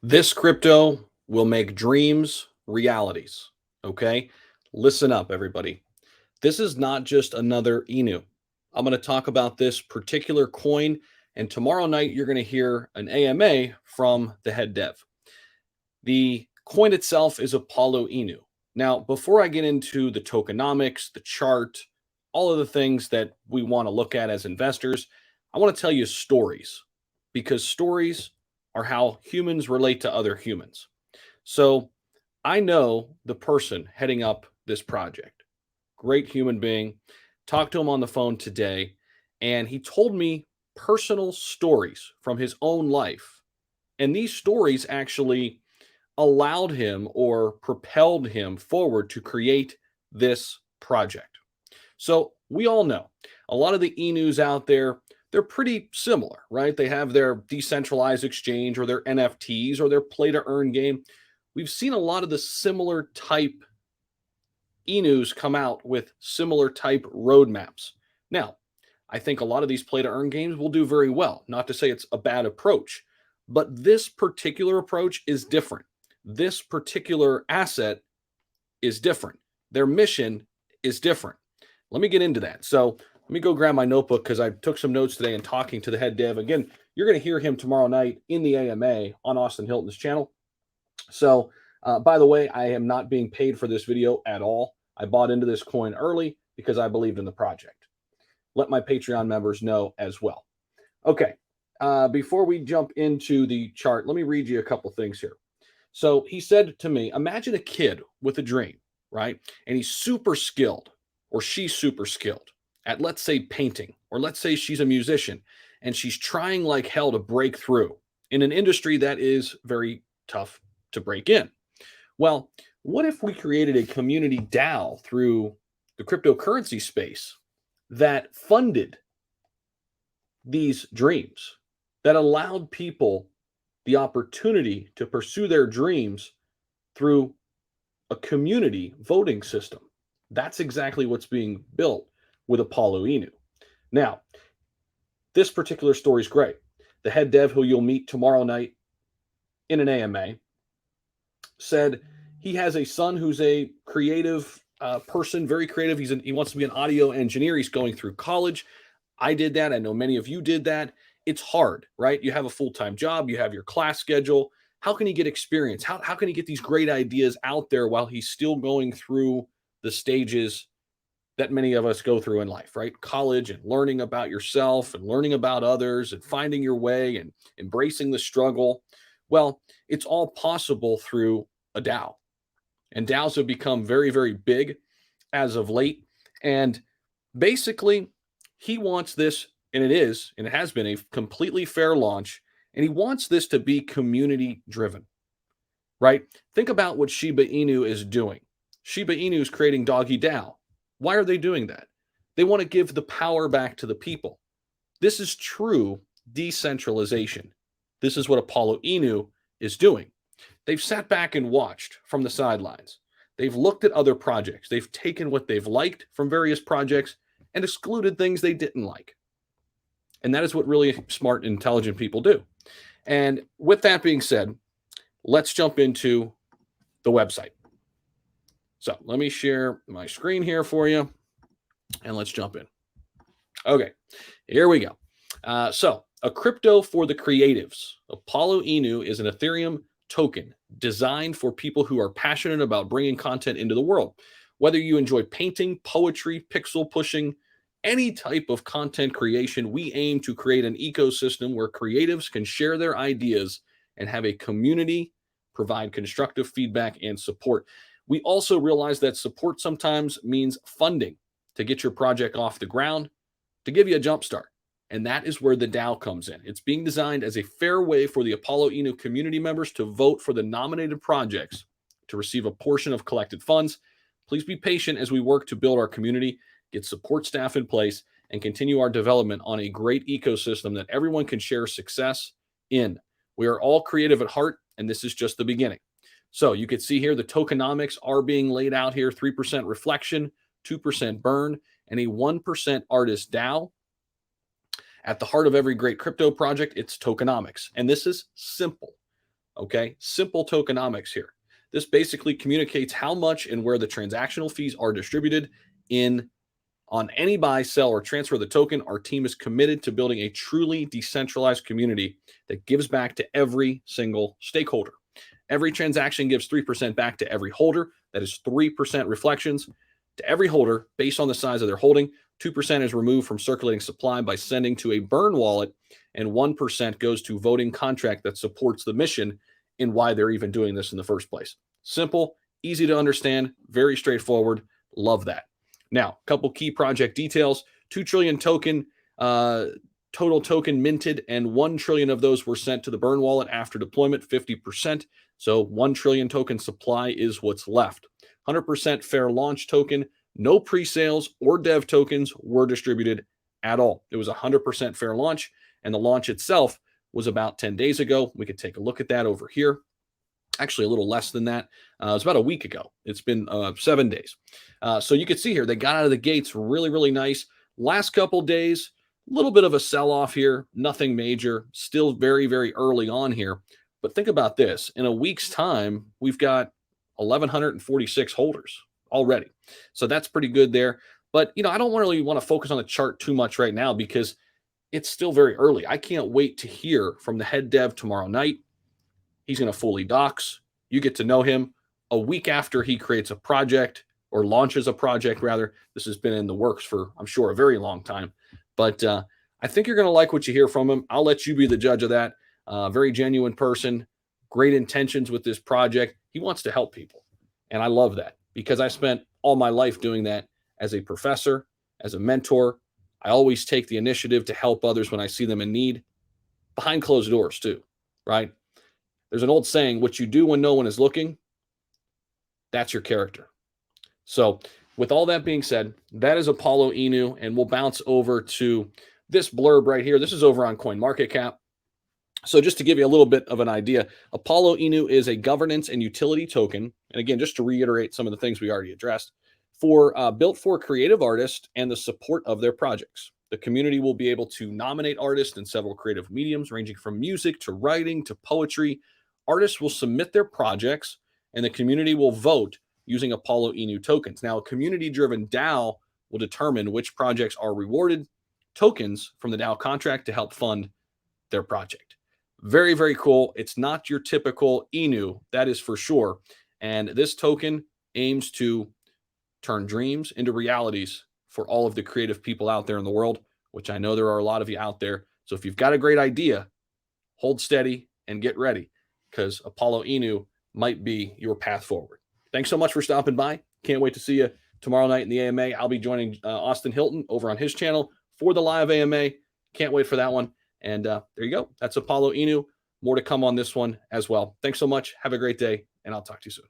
This crypto will make dreams realities. Okay. Listen up, everybody. This is not just another Inu. I'm going to talk about this particular coin. And tomorrow night, you're going to hear an AMA from the head dev. The coin itself is Apollo Inu. Now, before I get into the tokenomics, the chart, all of the things that we want to look at as investors, I want to tell you stories because stories are how humans relate to other humans. So I know the person heading up this project, great human being. Talked to him on the phone today, and he told me personal stories from his own life. And these stories actually allowed him or propelled him forward to create this project. So we all know a lot of the e-news out there, they're pretty similar, right? They have their decentralized exchange or their NFTs or their play to earn game. We've seen a lot of the similar type e-news come out with similar type roadmaps. Now, I think a lot of these play to earn games will do very well. Not to say it's a bad approach, but this particular approach is different. This particular asset is different. Their mission is different. Let me get into that. So let me go grab my notebook because I took some notes today and talking to the head dev. Again, you're going to hear him tomorrow night in the AMA on Austin Hilton's channel. So, by the way, I am not being paid for this video at all. I bought into this coin early because I believed in the project. Let my Patreon members know as well. Okay, before we jump into the chart, let me read you a couple things here. So he said to me, imagine a kid with a dream, right? And he's super skilled or she's super skilled at, let's say, painting, or let's say she's a musician and she's trying like hell to break through in an industry that is very tough to break in. Well, what if we created a community DAO through the cryptocurrency space that funded these dreams, that allowed people the opportunity to pursue their dreams through a community voting system? That's exactly what's being built with Apollo Inu. Now, this particular story is great. The head dev who you'll meet tomorrow night in an AMA said he has a son who's a creative person, very creative. He wants to be an audio engineer. He's going through college. I did that. I know many of you did that. It's hard, right? You have a full-time job. You have your class schedule. How can he get experience? How can he get these great ideas out there while he's still going through the stages that many of us go through in life, right? College and learning about yourself and learning about others and finding your way and embracing the struggle. Well, it's all possible through a DAO. And DAOs have become very, very big as of late. And basically, he wants this, and it has been a completely fair launch, and he wants this to be community driven, right? Think about what Shiba Inu is doing. Shiba Inu is creating Doggy DAO. Why are they doing that? They want to give the power back to the people. This is true decentralization. This is what Apollo Inu is doing. They've sat back and watched from the sidelines. They've looked at other projects. They've taken what they've liked from various projects and excluded things they didn't like. And that is what really smart, intelligent people do. And with that being said, let's jump into the website. So let me share my screen here for you, and let's jump in. Okay, here we go. So a crypto for the creatives. Apollo Inu is an Ethereum token designed for people who are passionate about bringing content into the world. Whether you enjoy painting, poetry, pixel pushing, any type of content creation, we aim to create an ecosystem where creatives can share their ideas and have a community, provide constructive feedback and support. We also realize that support sometimes means funding to get your project off the ground, to give you a jump start. And that is where the DAO comes in. It's being designed as a fair way for the Apollo Inu community members to vote for the nominated projects to receive a portion of collected funds. Please be patient as we work to build our community, get support staff in place, and continue our development on a great ecosystem that everyone can share success in. We are all creative at heart, and this is just the beginning. So you can see here the tokenomics are being laid out here: 3% reflection, 2% burn, and a 1% artist DAO. At the heart of every great crypto project, it's tokenomics. And this is simple. Okay, simple tokenomics here. This basically communicates how much and where the transactional fees are distributed in on any buy, sell, or transfer of the token. Our team is committed to building a truly decentralized community that gives back to every single stakeholder. Every transaction gives 3% back to every holder. That is 3% reflections to every holder based on the size of their holding. 2% is removed from circulating supply by sending to a burn wallet, and 1% goes to voting contract that supports the mission and why they're even doing this in the first place. Simple, easy to understand, very straightforward. Love that. Now, a couple key project details. 2 trillion token total token minted, and 1 trillion of those were sent to the burn wallet after deployment, 50%. So 1 trillion token supply is what's left. 100% fair launch token. No pre-sales or dev tokens were distributed at all. It was 100% fair launch, and the launch itself was about 10 days ago. We could take a look at that over here. Actually, a little less than that. It was about a week ago. It's been 7 days. So you can see here, they got out of the gates really, really nice. Last couple days, a little bit of a sell-off here. Nothing major. Still very, very early on here. But think about this. In a week's time, we've got 1,146 holders already. So that's pretty good there. But, I don't really want to focus on the chart too much right now because it's still very early. I can't wait to hear from the head dev tomorrow night. He's going to fully dox. You get to know him a week after he creates a project or launches a project, rather. This has been in the works for, I'm sure, a very long time. But I think you're going to like what you hear from him. I'll let you be the judge of that. Very genuine person, great intentions with this project. He wants to help people. And I love that because I spent all my life doing that as a professor, as a mentor. I always take the initiative to help others when I see them in need, behind closed doors too, right? There's an old saying, what you do when no one is looking, that's your character. So with all that being said, that is Apollo Inu, and we'll bounce over to this blurb right here. This is over on CoinMarketCap. So just to give you a little bit of an idea, Apollo Inu is a governance and utility token. And again, just to reiterate some of the things we already addressed, built for creative artists and the support of their projects. The community will be able to nominate artists in several creative mediums, ranging from music to writing to poetry. Artists will submit their projects, and the community will vote using Apollo Inu tokens. Now, a community-driven DAO will determine which projects are rewarded tokens from the DAO contract to help fund their project. Very, very cool. It's not your typical Inu, that is for sure. And this token aims to turn dreams into realities for all of the creative people out there in the world, which I know there are a lot of you out there. So if you've got a great idea, hold steady and get ready, because Apollo Inu might be your path forward. Thanks so much for stopping by. Can't wait to see you tomorrow night in the AMA. I'll be joining Austin Hilton over on his channel for the live AMA. Can't wait for that one. And there you go. That's Apollo Inu. More to come on this one as well. Thanks so much. Have a great day, and I'll talk to you soon.